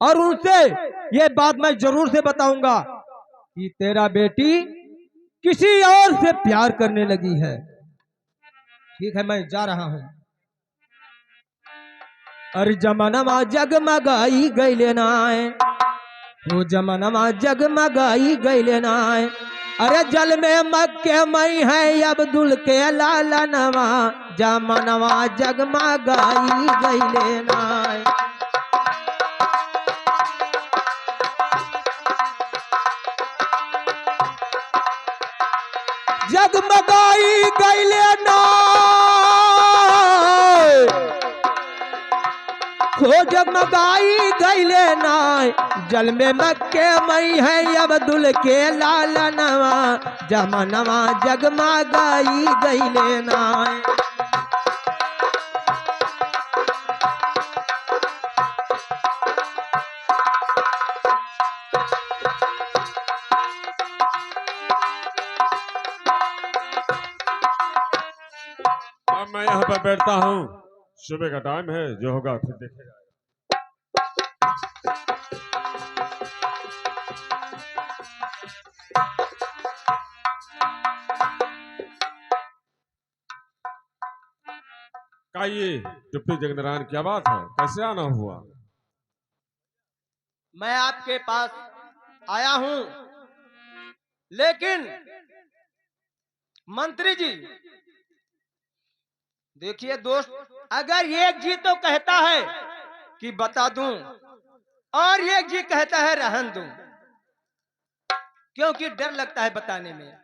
और उनसे ये बात मैं जरूर से बताऊंगा कि तेरा बेटी किसी और से प्यार करने लगी है। ठीक है, मैं जा रहा हूं। अरे जमाना जगमगाई गईले नाय, वो जमाना जगमगाई गईले नाय। अरे जल में मक्के मई है अब्दुल के लाला नवा, जमानवा जगमगाई गईले नाय। जगमगाई गईले नाय, हो जगमगाई गईले नाय। जल में मक्के मई है अब्दुल के लाला नवा, जमानवा जगमगाई गईले नाय। अब मैं यहाँ पर बैठता हूँ, सुबह का टाइम है, जो होगा फिर देखा जाएगा। का ये डिप्टी जगनारायण क्या बात है, कैसे आना हुआ? मैं आपके पास आया हूं, लेकिन मंत्री जी देखिए दोस्त, अगर एक जी तो कहता है कि बता दूं और एक जी कहता है रहन दूं, क्योंकि डर लगता है बताने में।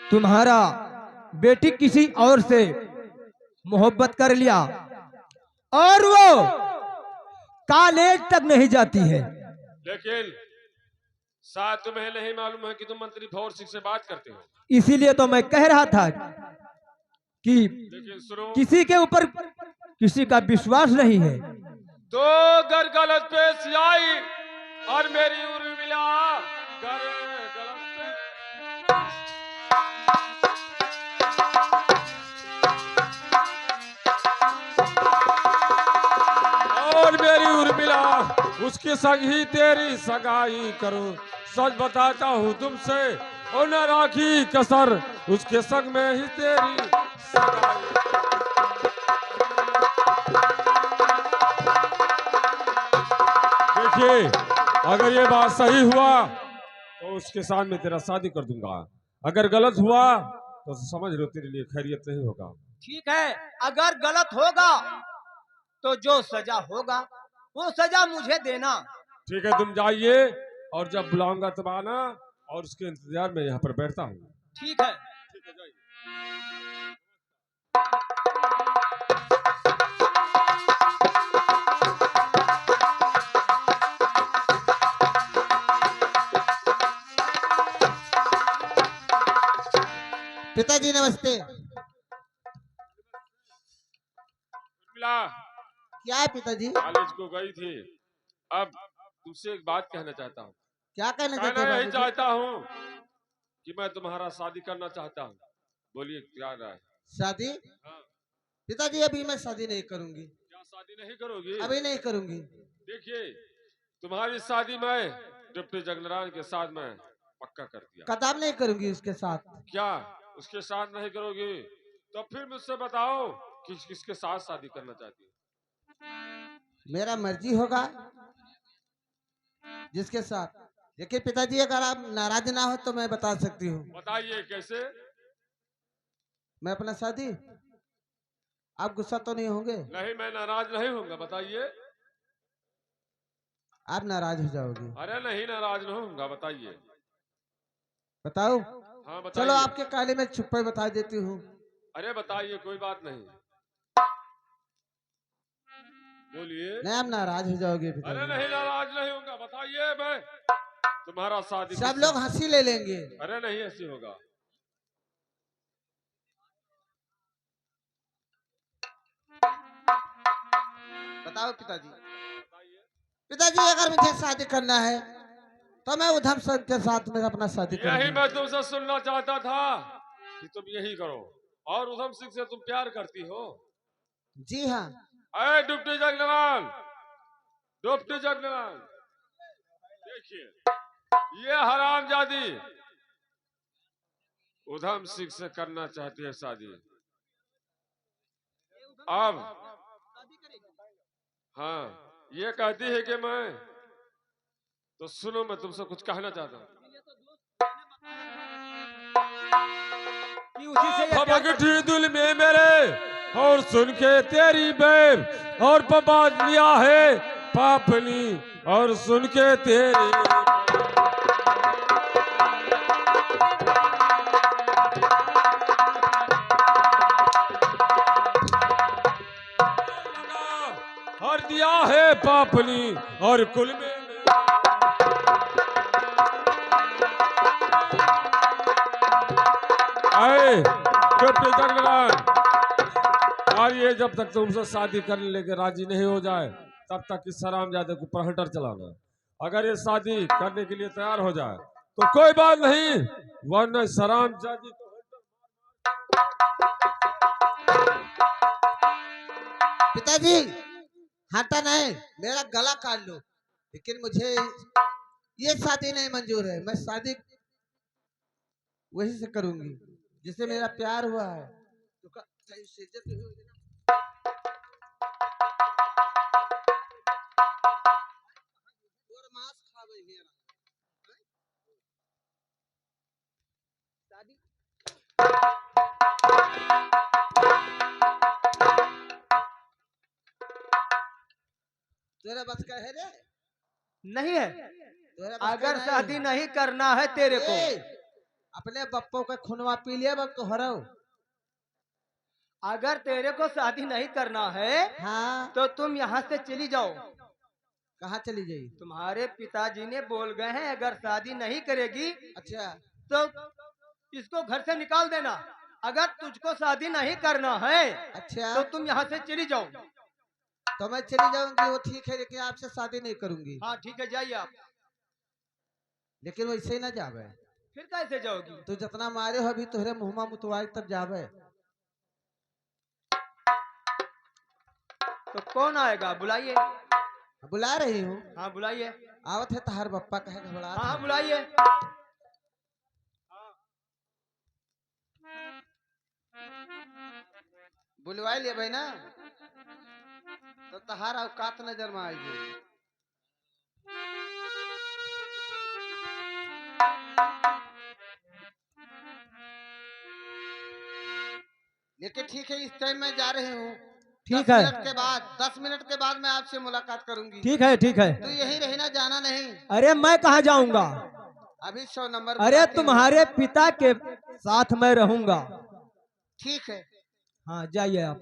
तुम्हारा बेटी किसी और से मोहब्बत कर लिया और वो कॉलेज तक नहीं जाती है। लेकिन शायद तुम्हें नहीं मालूम है कि तुम मंत्री भौर सिंह से बात करते हो। इसीलिए तो मैं कह रहा था कि लेकिन सुनो, किसी के ऊपर किसी का विश्वास नहीं है। तो अगर गलत पेश आई और मेरी उर्मिला गर गलत और मेरी उर्मिला उसके संग ही तेरी सगाई करो। सच बताता हूँ तुमसे, और न राखी कसर, उसके संग में ही तेरी सगाई। देखिए, अगर ये बात सही हुआ तो उसके साथ में तेरा शादी कर दूंगा, अगर गलत हुआ तो समझ लो तेरे लिए खैरियत नहीं होगा। ठीक है, अगर गलत होगा तो जो सजा होगा वो सजा मुझे देना। ठीक है, तुम जाइए, और जब बुलाऊंगा तब आना, और उसके इंतजार में यहाँ पर बैठता हूँ। ठीक है। ठीक है, जाइए। पिताजी नमस्ते। मिला क्या है पिताजी? कॉलेज को गई थी। अब तुमसे एक बात कहना चाहता हूँ। क्या कहना चाहते कहना हैं यही बाबूजी? चाहता हूँ कि मैं तुम्हारा शादी करना चाहता हूँ। बोलिए क्या राय? शादी? हाँ। पिताजी अभी मैं शादी नहीं करूंगी। क्या शादी नहीं करोगी? अभी नहीं करूंगी। देखिए, तुम्हारी शादी मैं डिप्टी जगनारायण के साथ में पक्का कर दिया। कदाम नहीं करूंगी उसके साथ। क्या उसके साथ नहीं करोगी? तो फिर मुझसे बताओ किसके साथ शादी करना चाहती हो? मेरा मर्जी होगा जिसके साथ। लेकिन पिताजी अगर आप नाराज ना हो तो मैं बता सकती हूँ। बताइए कैसे? मैं अपना शादी, आप गुस्सा तो नहीं होंगे? नहीं, मैं नाराज नहीं होऊंगा, बताइए। आप नाराज हो जाओगे। अरे नहीं, नाराज नहीं होऊंगा, बताइए। बताओ। हाँ बताइए। चलो आपके काले में छुपे बता देती हूँ। अरे बताइए, कोई बात नहीं, बोलिए। नहीं आप नाराज हो जाओगे अरे पिताजी। नहीं, नाराज नहीं होऊंगा, बताइए। मैं तुम्हारा शादी सब लोग हंसी ले लेंगे। अरे नहीं, ऐसी होगा। बताओ पिताजी। पिताजी अगर मुझे शादी करना है तो मैं उधम सिंह के साथ में अपना शादी यही करूंगी। मैं तुमसे सुनना चाहता था कि तुम यही करो। और उधम सिंह से तुम प्यार करती हो? जी हाँ। अरे डिप्टी जनरल, डिप्टी जनरल, देखिए ये हरामजादी उधम सिंह से करना चाहती है शादी। अब हाँ, ये कहती है कि मैं, तो सुनो मैं तुमसे कुछ कहना चाहता हूँ। कि उसी से ये प्यार करती भगठी दिल में मेरे और सुन के तेरी बैर और बबाद लिया है पापनी और सुन के तेरी और दिया है पापनी और कुल में आए डिप्टी जनरल, और ये जब तक तुमसे शादी करने लेके राजी नहीं हो जाए तब तक इस हरामजादे को प्रहटर चलाना। अगर ये शादी करने के लिए तैयार हो जाए तो कोई बात नहीं, वरना इस हरामजादी को पिताजी हटा नहीं, मेरा गला काट लो, लेकिन मुझे ये शादी नहीं मंजूर है। मैं शादी वही से करूंगी जिससे मेरा प्यार हुआ है। तो कहीं से इज्जत नहीं होगी ना। और मांस खावे हेरा। शादी तेरा बस का है रे? नहीं है। तेरा बस का अगर नहीं शादी है। नहीं करना है तेरे को, ए, अपने बप्पो का खुनवा पी लिया बब तो हराओ। अगर तेरे को शादी नहीं करना है हाँ, तो तुम यहाँ से चली जाओ। कहाँ चली जाई? तुम्हारे पिताजी ने बोल गए हैं अगर शादी नहीं करेगी अच्छा, तो इसको घर से निकाल देना। अगर तुझको शादी नहीं करना है अच्छा, तो तुम यहाँ से चली जाओ। तो मैं चली जाऊंगी, वो ठीक है, लेकिन आपसे शादी नहीं करूंगी। हाँ ठीक है, जाइए आप। लेकिन वैसे ही ना जावे। फिर कैसे जाओगी? तू जितना मारे हो अभी तुहरे मुहमा मुतवाई तब जावे। तो कौन आएगा? बुलाइए। बुला रही हूँ। हाँ बुलाइए। आवत है तहार बप्पा कहे घबरा। हाँ हाँ बुलाइए। बुलवा लिए भाई ना, तो तहार औकात नजर में आएगी। लेकिन ठीक है, इस टाइम मैं जा रही हूँ। ठीक 10 है। मिनट के बाद 10 मिनट के बाद मैं आपसे मुलाकात करूंगी। ठीक है ठीक है। तू यही रहना, जाना नहीं। अरे मैं कहाँ जाऊंगा? अभी 100 नंबर अरे बुलाती हूँ। तुम्हारे पिता के साथ मैं रहूंगा। ठीक है। हाँ जाइए आप।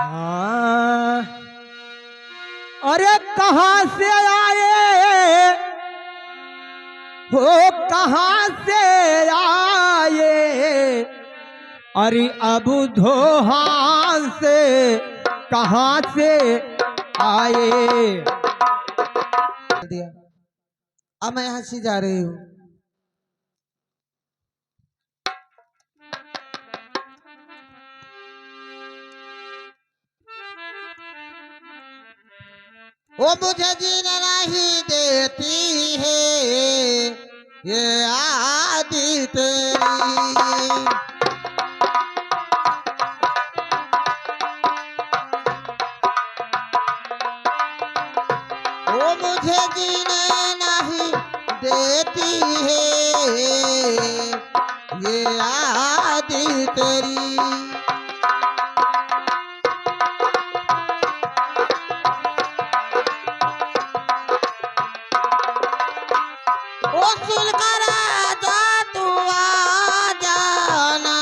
हाँ, अरे कहाँ से आए हो, कहाँ से आए? अरे अब धोहान से कहाँ से आए? दिया। अब मैं यहाँ से जा रही हूँ। वो मुझे जीना नहीं देती है ये आदि तेरी। वो मुझे जीने नहीं देती है ये आदि तेरी। ओ सुनकर आजा तू आ जाना,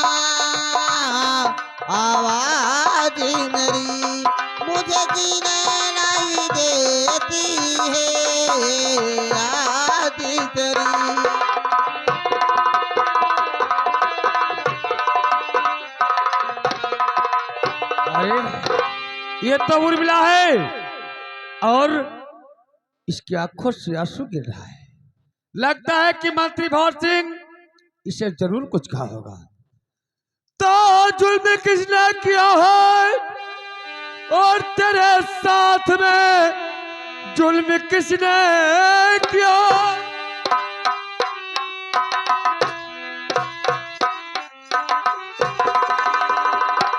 आवाज मेरी मुझे जीने नहीं देती है आदि तेरी। अरे ये तो उर्मिला है और इसकी आंखों से आंसू गिर रहा है। लगता है कि मंत्री भौर सिंह इसे जरूर कुछ कहा होगा। तो जुल्म किसने किया है और तेरे साथ में जुल्म किसने किया?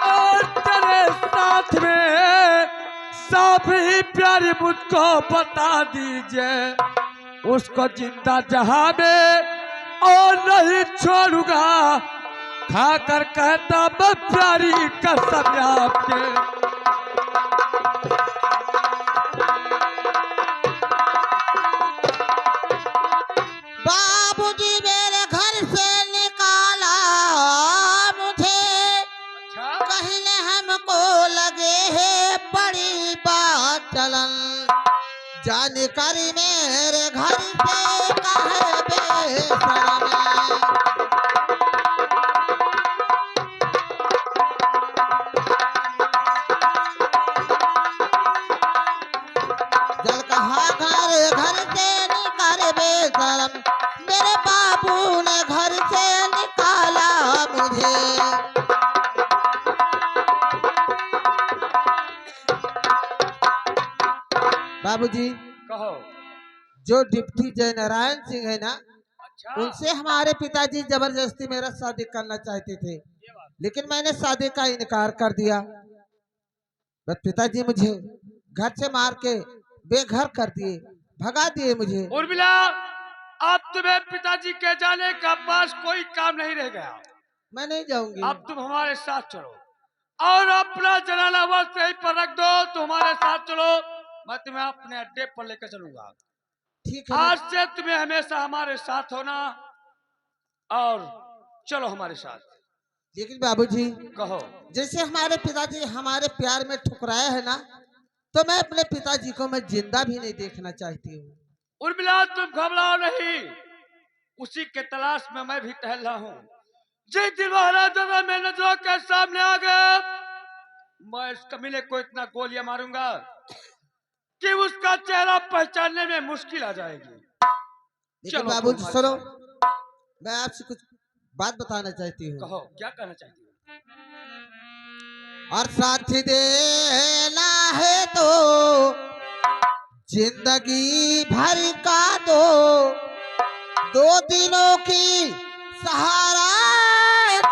और तेरे साथ में साफ ही प्यारी मुझको बता दीजिए, उसको जिंदा जहां में और नहीं छोड़ूंगा, खाकर कहता मैं प्यारी कसम आपके। बाबूजी मेरे घर से निकाला मुझे, कहने हमको लगे है बड़ी बात चलन, जानकारी मेरे घर से कहे बेशरम। जल कहा घर से निकाले बेशरम, मेरे बाबू ने घर से निकाला मुझे। बाबूजी कहो। जो डिप्टी जय नारायण सिंह है ना, अच्छा। उनसे हमारे पिताजी जबरदस्ती मेरा शादी करना चाहते थे, लेकिन मैंने शादी का इनकार कर दिया। बस पिताजी मुझे घर से मार के बेघर कर दिए, भगा दिए मुझे। उर्मिला, अब तुम्हें पिताजी के जाने का पास कोई काम नहीं रह गया। मैं नहीं जाऊंगी। अब तुम हमारे साथ चलो और अपना जनाना वक्त यहीं पर रख दो। तुम हमारे साथ चलो, मैं तुम्हें अपने अड्डे पर लेकर चलूंगा। ठीक है। आज से तुम्हें हमेशा हमारे साथ होना, और चलो हमारे साथ। लेकिन बाबूजी कहो। जैसे हमारे पिताजी हमारे प्यार में ठुकराए है ना, तो मैं अपने पिताजी को मैं जिंदा भी नहीं देखना चाहती हूँ। उर्मिला, तुम घबराओ नहीं, उसी के तलाश में मैं भी टहल रहा हूँ। जिस दिन महाराजा मेरे नजरों के सामने आ गया, मैं इस कमीने को इतना गोलियां मारूंगा कि उसका चेहरा पहचानने में मुश्किल आ जाएगी। लेकिन बाबूजी सुनो, मैं आपसे कुछ बात बताना चाहती हूँ। कहो, क्या कहना चाहती हो? और साथ देना है तो जिंदगी भर का दो दिनों की सहारा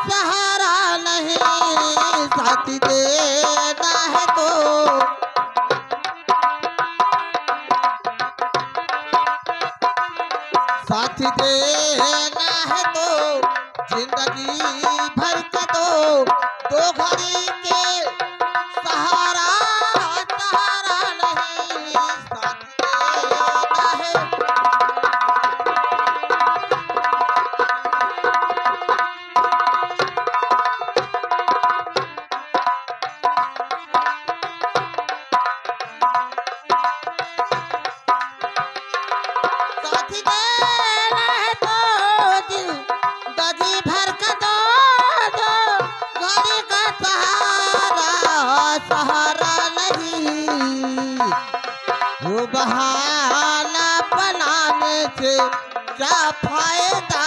सहारा नहीं, साथ देना है तो साथ देना है तो जिंदगी भर का दो घड़ी के सहारा सहारा नहीं, साथ देना है। साथ देना है तो जिंदगी भर का दो घड़ी का सहारा सहारा नहीं, वो बहाना बनाने से क्या फायदा,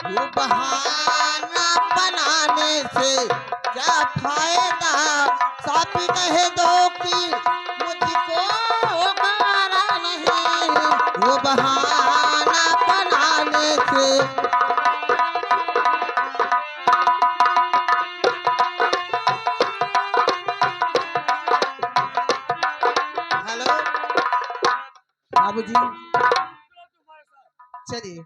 वो बहाना बनाने से क्या फायदा, सापी कह दो कि मुझको गारा नहीं, वो बहाना बनाने से। हेलो बाबूजी, चलिए।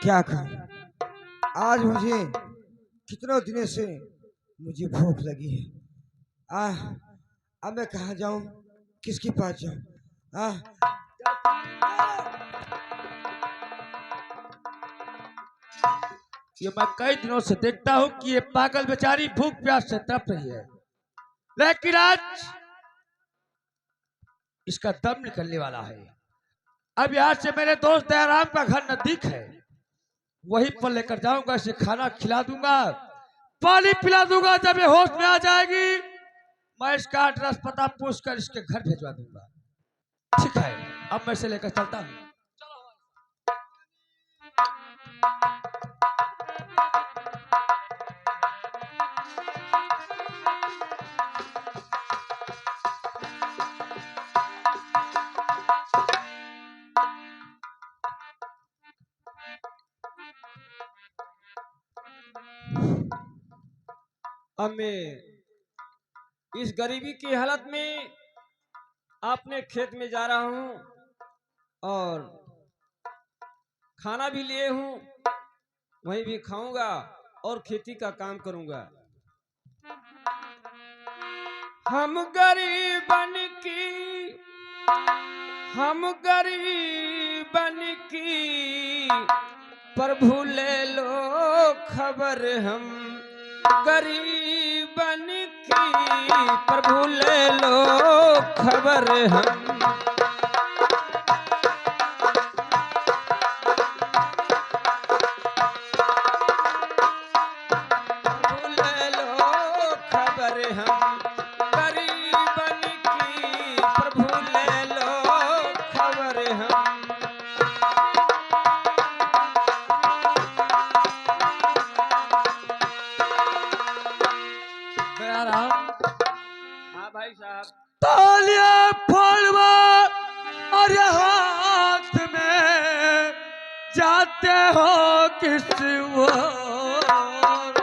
क्या करूं, आज मुझे कितनों दिनों से मुझे भूख लगी है। अब मैं कहाँ जाऊं, किसके पास जाऊं? ये मैं कई दिनों से देखता हूँ कि ये पागल बेचारी भूख प्यास से तड़प रही है, लेकिन आज इसका दम निकलने वाला है। अब यहाँ से मेरे दोस्त दयाराम का घर नजदीक है, वहीं पर लेकर जाऊंगा, इसे खाना खिला दूंगा, पानी पिला दूंगा। जब ये होश में आ जाएगी मैं इसका एड्रेस पता पूछ कर इसके घर भेजवा दूंगा। ठीक है, अब मैं इसे लेकर चलता हूँ। अब मैं इस गरीबी की हालत में अपने खेत में जा रहा हूँ और खाना भी लिए हूँ, वहीं भी खाऊंगा और खेती का काम करूंगा। हम गरीबन की प्रभु ले लो खबर, हम गरीबन की प्रभु ले लो खबर, हम प्रभु ले लो खबर, हम गरीबन की प्रभु ले लो खबर, हम हाँ भाई साहब। तालियां फोड़वा और हाथ में जाते हो किस ओर,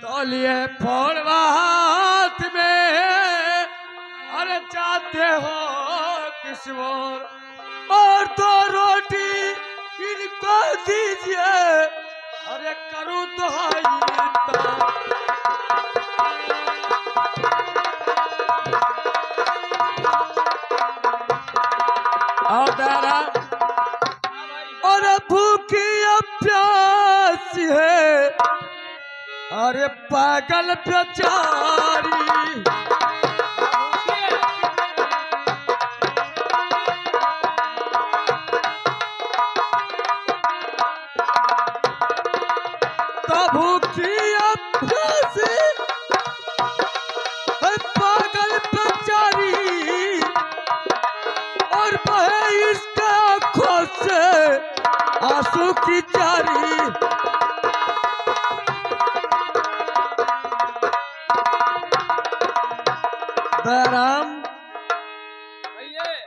तालियां फोड़वा हाथ में अरे जाते हो किस ओर, और दो रोटी इनको दीजिए, अरे करूं दुहाई और भूखी प्यासी है, अरे पागल बेचारी, भूखी प्यासी है पागल बेचारी, और बहे इसका आंखों से आंसू की चारी। दयाराम,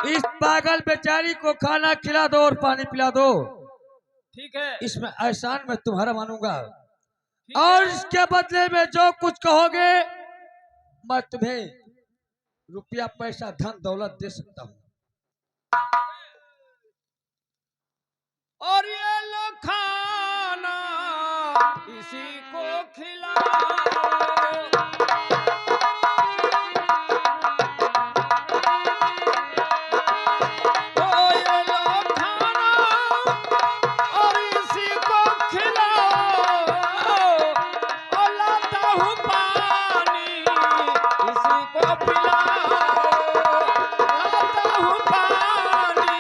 इस पागल बेचारी को खाना खिला दो और पानी पिला दो। ठीक है, इसमें एहसान मैं तुम्हारा मानूंगा, और इसके बदले में जो कुछ कहोगे मैं तुम्हें रुपया पैसा धन दौलत दे सकता हूँ। और ये लो खाना इसी को खिलाओ, तो ये लो खाना और इसी को खिलाओ, और लाता हूँ पानी इसी को पिलाओ, लाता हूँ पानी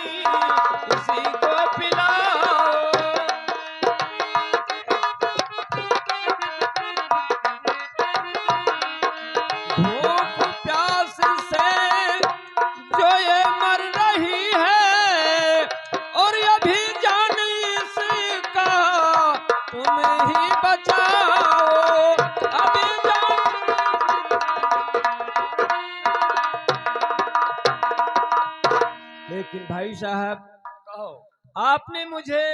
इसी को पिलाओ। भूख प्यास से जो ये मर रही है, और ये भी जान इसका तुम ही बचाओ, अभी जान। लेकिन भाई साहब, कहो। आपने मुझे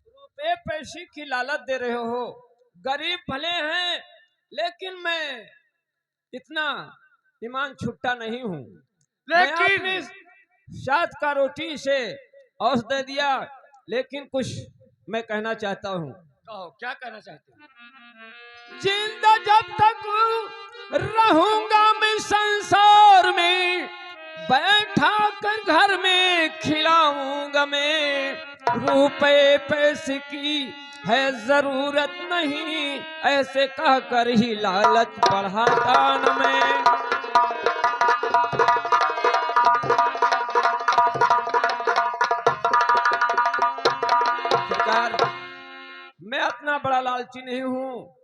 रुपए पैसे की लालच दे रहे हो। गरीब भले हैं लेकिन मैं इतना ईमान छुट्टा नहीं हूँ। लेकिन साथ का रोटी से औस दे दिया, लेकिन कुछ मैं कहना चाहता हूँ। कहो, क्या कहना चाहते हो? जिंदा जब तक रहूंगा मैं संसार में, बैठा कर घर में खिलाऊंगा मैं रुपए पैसे की है जरूरत नहीं, ऐसे कह कर ही लालच बढ़ाता न मैं। सरकार, मैं इतना बड़ा लालची नहीं हूँ,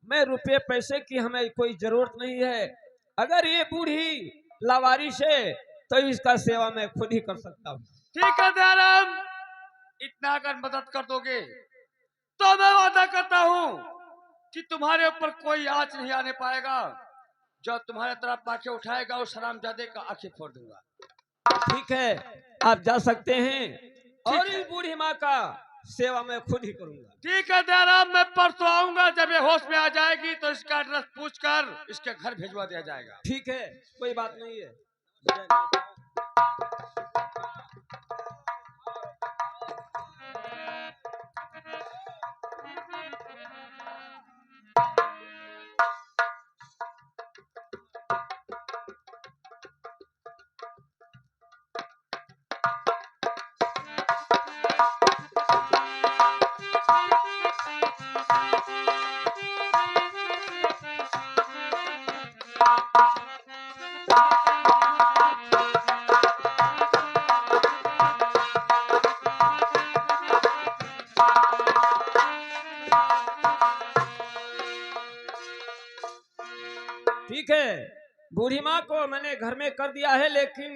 मैं रुपये पैसे की हमें कोई जरूरत नहीं है। अगर ये बूढ़ी लावारिश है तो इसका सेवा मैं खुद ही कर सकता हूँ। ठीक है दयाराम, इतना अगर मदद कर दोगे तो मैं वादा करता हूँ कि तुम्हारे ऊपर कोई आंच नहीं आने पाएगा। जो तुम्हारे तरफ आंखें उठाएगा उस हरामजादे का आंखें फोड़ दूंगा। ठीक है, आप जा सकते हैं और है। इस बूढ़ी माँ का सेवा मैं खुद ही करूंगा। ठीक है दयाराम, मैं परसों आऊंगा। जब ये होश में आ जाएगी तो इसका एड्रेस पूछकर इसके घर भिजवा दिया जाएगा। ठीक है, कोई बात नहीं है। ठीक है, बूढ़ी माँ को मैंने घर में कर दिया है, लेकिन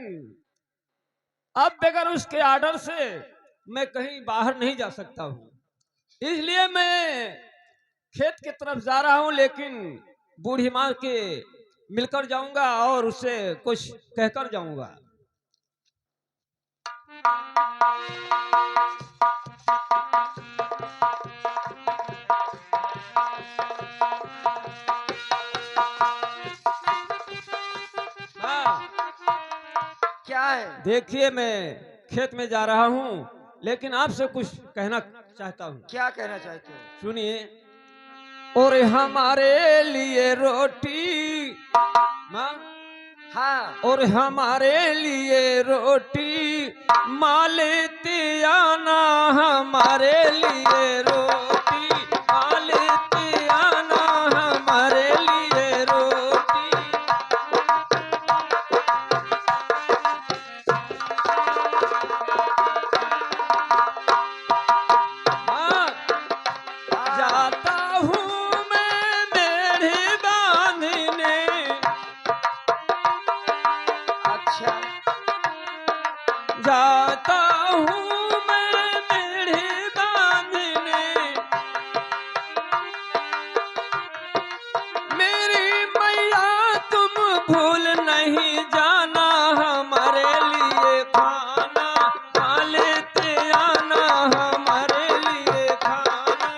अब बगैर उसके आर्डर से मैं कहीं बाहर नहीं जा सकता हूँ। इसलिए मैं खेत की तरफ जा रहा हूँ, लेकिन बूढ़ी माँ के मिलकर जाऊंगा और उससे कुछ कहकर जाऊंगा। हाँ, क्या है? देखिए, मैं खेत में जा रहा हूँ, लेकिन आपसे कुछ कहना चाहता हूँ। क्या कहना चाहते हो? सुनिए। और हमारे लिए रोटी माँ, हाँ, और हमारे लिए रोटी मालते आना, हमारे लिए रोटी मालते आना, हमारे लिए रोटी। हाँ, जाता हूँ मैं मेढ़े बांधने, अच्छा, जाता हूँ मैं मेढ़े बांधने, मेरी मैया तुम भूल नहीं जाना, हमारे लिए खाना लेते आना, हमारे लिए खाना।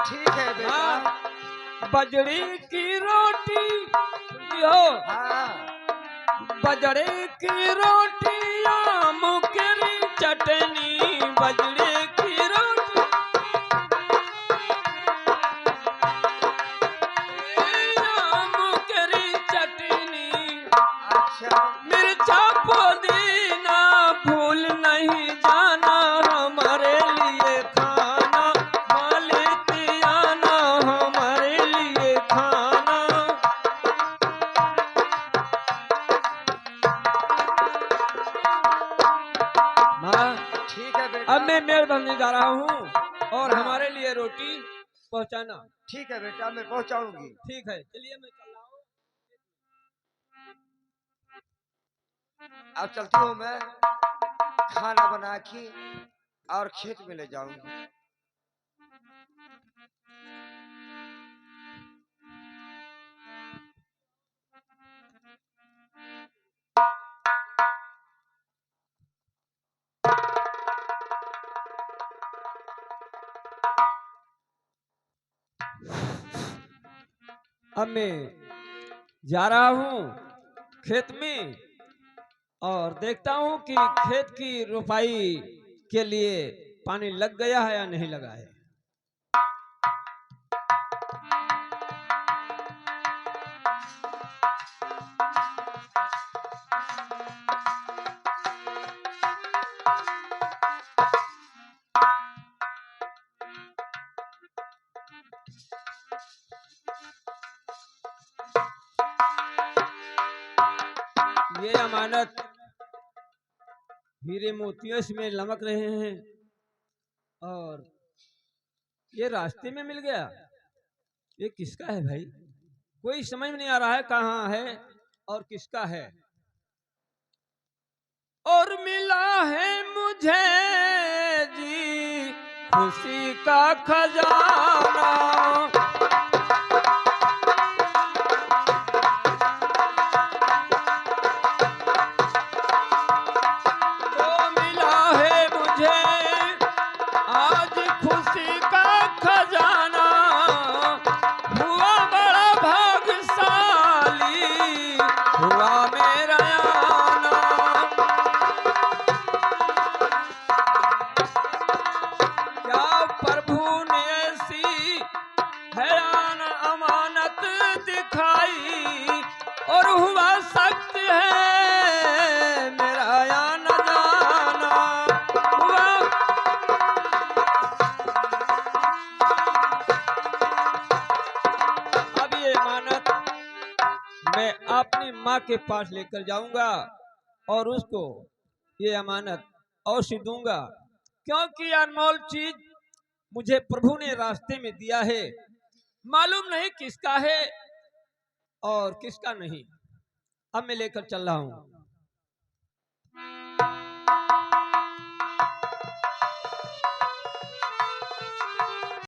ठीक है बेटा। हाँ, बजड़ी की रोटी सुनती हो? हाँ, बजड़े की रोटी आम की चटनी, बजड़े की रोटी आम की चटनी, अच्छा, मिर्चा पुदीना भूल नहीं जाना, हमारे लिए खाना लेते आना, हमारे लिए खाना। माँ, ठीक है बेटा। अब मैं मेड़ बनने जा रहा हूँ और हाँ। हमारे लिए रोटी पहुँचाना। ठीक है बेटा, मैं पहुंचाऊंगी। ठीक है, चलिए मैं चल रहा हूँ। अब चलती हूँ मैं, खाना बना के और खेत में ले जाऊंगी। अब मैं जा रहा हूँ खेत में और देखता हूँ कि खेत की रोपाई के लिए पानी लग गया है या नहीं लगा है। अमानत हीरे मोतियों इसमें लमक रहे हैं और ये रास्ते में मिल गया। ये किसका है भाई? कोई समझ में नहीं आ रहा है कहाँ है और किसका है। और मिला है मुझे जी खुशी का खजाना, तो मिला है मुझे आज खुशी का खजाना, हुआ बड़ा भाग्यशाली हुआ मेरा आना। क्या प्रभु ने ऐसी हैरान अमानत दिखाई और हुआ सख्त है मेरा आना जाना। हुआ अब ये अमानत मैं अपनी माँ के पास लेकर जाऊंगा और उसको ये अमानत अवश्य दूंगा, क्योंकि अनमोल चीज मुझे प्रभु ने रास्ते में दिया है। मालूम नहीं किसका है और किसका नहीं। अब मैं लेकर चल रहा हूं।